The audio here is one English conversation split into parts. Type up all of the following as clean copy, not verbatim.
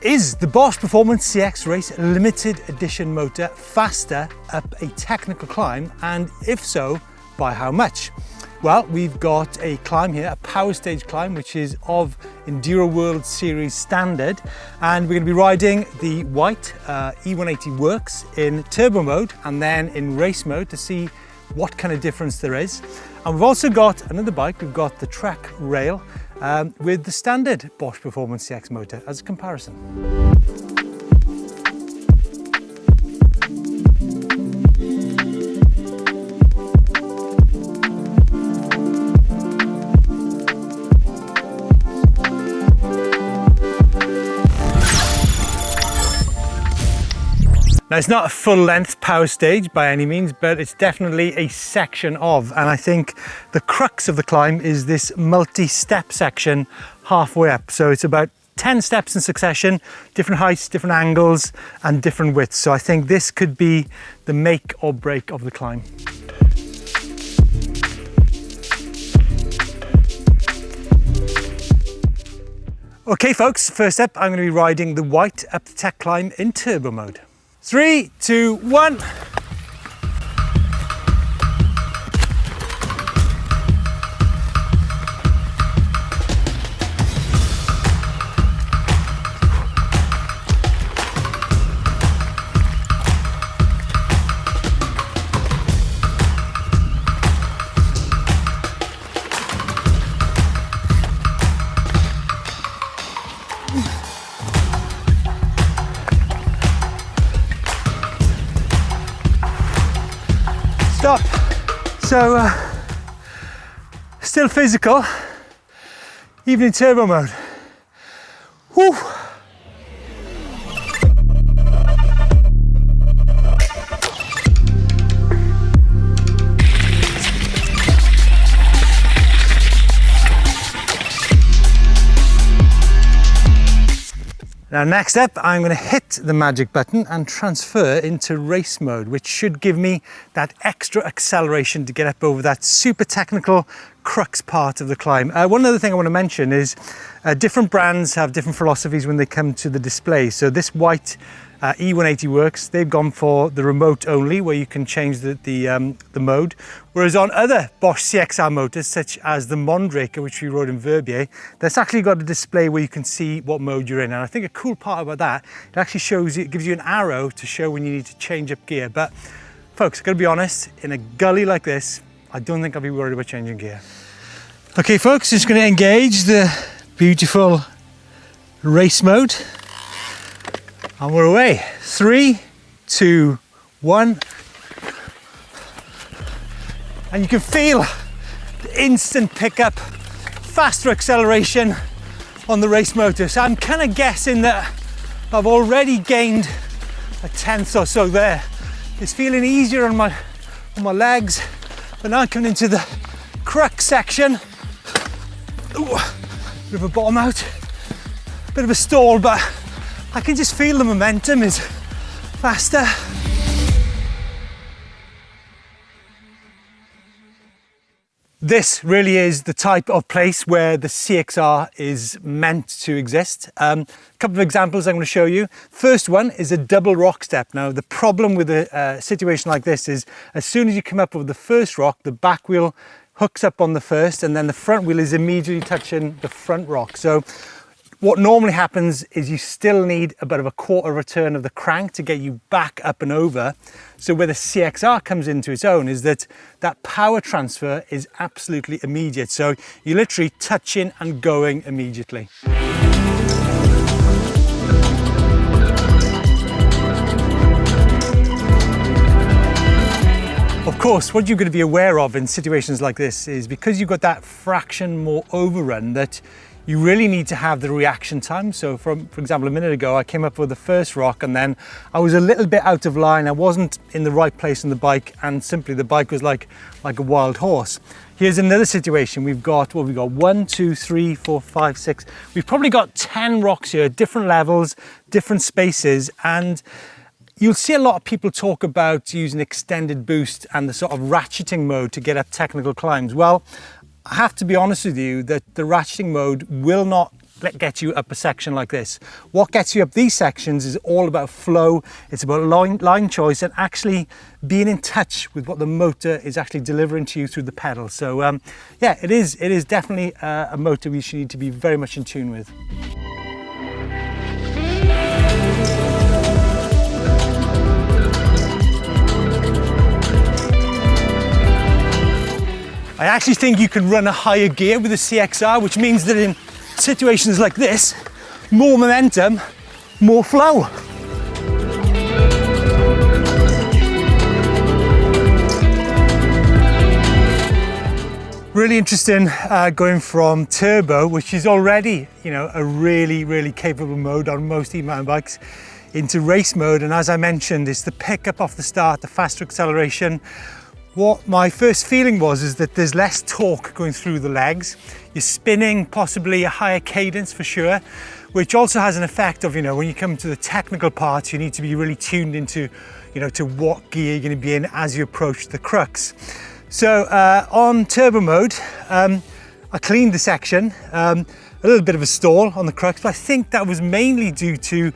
Is the Bosch Performance CX Race limited edition motor faster up a technical climb, and if so, by how much? Well, we've got a climb here, a power stage climb, which is of Enduro World Series standard, and we're going to be riding the white E180 Works in turbo mode and then in race mode to see what kind of difference there is. And we've also got another bike, we've got the Trek Rail with the standard Bosch Performance CX motor as a comparison. Now, it's not a full-length power stage by any means, but it's definitely a section of, and I think the crux of the climb is this multi-step section halfway up. So it's about 10 steps in succession, different heights, different angles, and different widths. So I think this could be the make or break of the climb. Okay folks, first up I'm going to be riding the white up the tech climb in turbo mode. 3, 2, 1. Stop. So, still physical, even in turbo mode. Whew. Now next up, I'm going to hit the magic button and transfer into race mode, which should give me that extra acceleration to get up over that super technical crux part of the climb. One other thing I want to mention is different brands have different philosophies when they come to the display. So this white E180 Works, they've gone for the remote only, where you can change the mode. Whereas on other Bosch CXR motors, such as the Mondraker, which we rode in Verbier, that's actually got a display where you can see what mode you're in. And I think a cool part about that, it actually shows you, it gives you an arrow to show when you need to change up gear. But folks, I've got to be honest, in a gully like this, I don't think I'll be worried about changing gear. Okay folks, just going to engage the beautiful race mode. And we're away. 3, 2, 1. And you can feel the instant pickup, faster acceleration on the race motor. So I'm kind of guessing that I've already gained a tenth or so there. It's feeling easier on my legs. But now I'm coming into the crux section. Ooh, bit of a bottom out, bit of a stall, but I can just feel the momentum is faster. This really is the type of place where the CXR is meant to exist. A couple of examples I'm going to show you. First one is a double rock step. Now the problem with a situation like this is as soon as you come up with the first rock, the back wheel hooks up on the first and then the front wheel is immediately touching the front rock. So what normally happens is you still need about a quarter of a turn of the crank to get you back up and over. So where the CXR comes into its own is that power transfer is absolutely immediate. So you're literally touching and going immediately. Of course, what you're going to be aware of in situations like this is because you've got that fraction more overrun, that you really need to have the reaction time. So for example, a minute ago, I came up with the first rock and then I was a little bit out of line. I wasn't in the right place on the bike and simply the bike was like a wild horse. Here's another situation. We've got 1, 2, 3, 4, 5, 6. We've probably got 10 rocks here, different levels, different spaces, and you'll see a lot of people talk about using extended boost and the sort of ratcheting mode to get up technical climbs. Well, I have to be honest with you that the ratcheting mode will not get you up a section like this. What gets you up these sections is all about flow. It's about line choice and actually being in touch with what the motor is actually delivering to you through the pedal. So yeah, it is definitely a motor we should need to be very much in tune with. I actually think you can run a higher gear with a CXR, which means that in situations like this, more momentum, more flow. Really interesting going from turbo, which is already, you know, a really capable mode on most e-mountain bikes, into race mode. And as I mentioned, it's the pickup off the start, the faster acceleration. What my first feeling was is that there's less torque going through the legs. You're spinning possibly a higher cadence for sure, which also has an effect of, you know, when you come to the technical parts, you need to be really tuned into, you know, to what gear you're going to be in as you approach the crux. So on turbo mode, I cleaned the section, a little bit of a stall on the crux, but I think that was mainly due to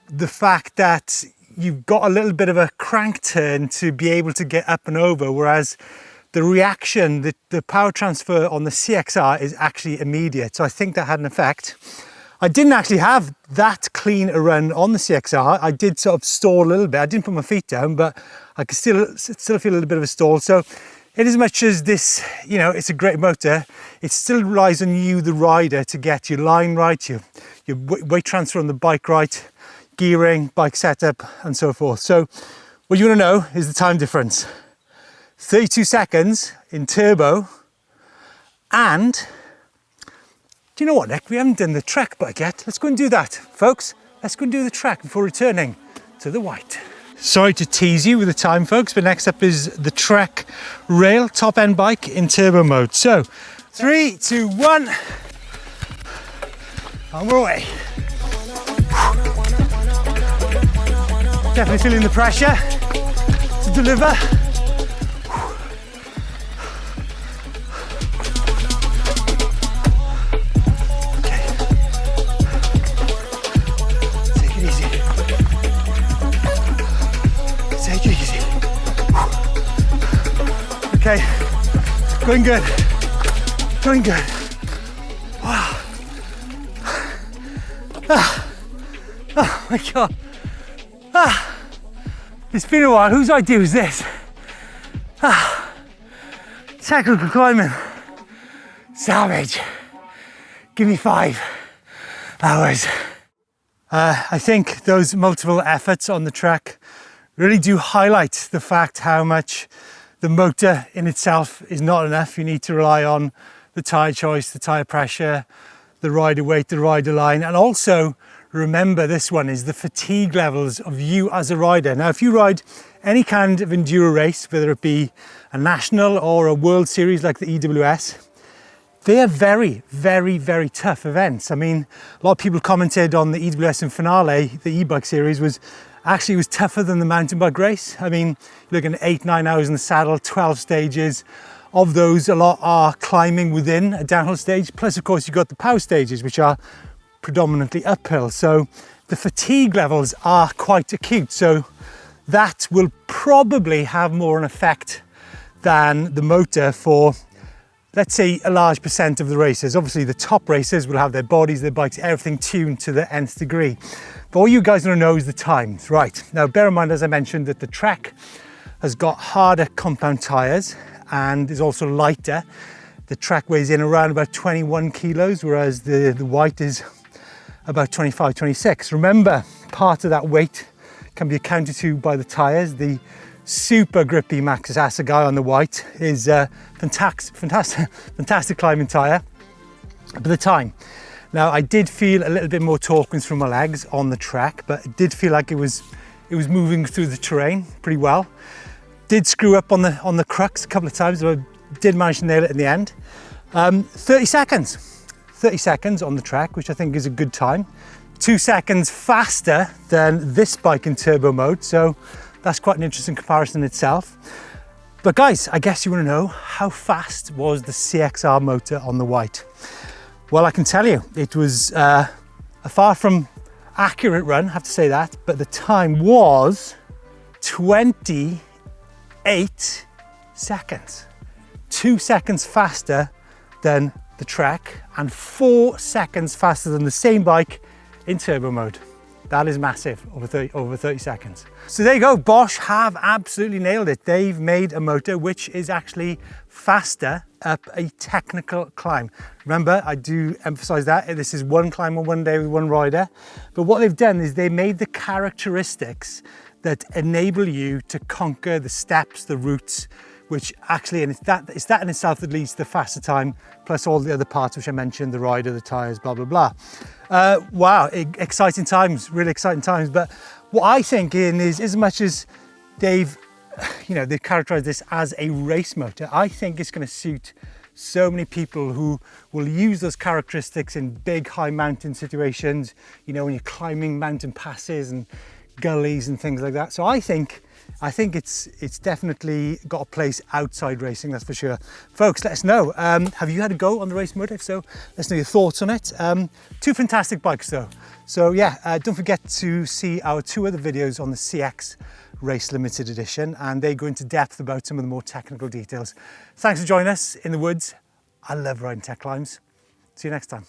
the fact that you've got a little bit of a crank turn to be able to get up and over, whereas the reaction, the power transfer on the CXR is actually immediate. So I think that had an effect. I didn't actually have that clean a run on the CXR. I did sort of stall a little bit. I didn't put my feet down, but I could still feel a little bit of a stall. So in as much as this, you know, it's a great motor, it still relies on you, the rider, to get your line right, your weight transfer on the bike right, gearing, bike setup, and so forth. So what you want to know is the time difference. 32 seconds in turbo, and do you know what, Nick? We haven't done the track bike yet. Let's go and do that, folks. Let's go and do the track before returning to the white. Sorry to tease you with the time, folks, but next up is the Trek Rail top end bike in turbo mode. So 3, 2, 1, and we're away. Definitely feeling the pressure to deliver. Okay. Take it easy. Take it easy. Okay, going good. Going good. Wow. Oh my God. It's been a while. Whose idea was this? Technical climbing. Savage. Give me 5 hours. I think those multiple efforts on the track really do highlight the fact how much the motor in itself is not enough. You need to rely on the tyre choice, the tyre pressure, the rider weight, the rider line, and also remember this one is the fatigue levels of you as a rider. Now, if you ride any kind of enduro race, whether it be a national or a world series like the EWS, they are very tough events. I mean, a lot of people commented on the EWS and Finale, the e-bike series was tougher than the mountain bike race. I mean, you're looking at 8-9 hours in the saddle, 12 stages. Of those, a lot are climbing within a downhill stage. Plus, of course, you've got the power stages, which are predominantly uphill. So the fatigue levels are quite acute. So that will probably have more an effect than the motor for, let's say, a large percent of the races. Obviously, the top racers will have their bodies, their bikes, everything tuned to the nth degree. But all you guys want to know is the times. Right, now bear in mind, as I mentioned, that the Trek has got harder compound tyres and is also lighter. The Trek weighs in around about 21 kilos, whereas the white is about 25, 26. Remember, part of that weight can be accounted to by the tyres. The super grippy Maxxis Assegai on the white is a fantastic climbing tyre. But the time. Now, I did feel a little bit more torque through my legs on the track, but it did feel like it was moving through the terrain pretty well. Did screw up on the crux a couple of times, but I did manage to nail it in the end. 30 seconds. 30 seconds on the track, which I think is a good time. 2 seconds faster than this bike in turbo mode, so that's quite an interesting comparison in itself. But guys, I guess you want to know, how fast was the CXR motor on the white? Well, I can tell you, it was a far from accurate run, I have to say that, but the time was 28 seconds. 2 seconds faster than the Trek and 4 seconds faster than the same bike in turbo mode. That is massive, over 30 seconds. So there you go, Bosch have absolutely nailed it. They've made a motor which is actually faster up a technical climb. Remember, I do emphasize that this is one climb on one day with one rider, but what they've done is they made the characteristics that enable you to conquer the steps, the routes, which actually, and it's that in itself that leads to the faster time, plus all the other parts which I mentioned, the rider, the tires, blah, blah, blah. Wow, exciting times, really exciting times. But what I think is, as much as they've characterized this as a race motor, I think it's going to suit so many people who will use those characteristics in big, high mountain situations, you know, when you're climbing mountain passes and gullies and things like that. So I think it's definitely got a place outside racing, that's for sure. Folks, let us know. Have you had a go on the race motor? If so, let us know your thoughts on it. Two fantastic bikes though. So yeah, don't forget to see our 2 other videos on the CX Race Limited Edition, and they go into depth about some of the more technical details. Thanks for joining us in the woods. I love riding tech climbs. See you next time.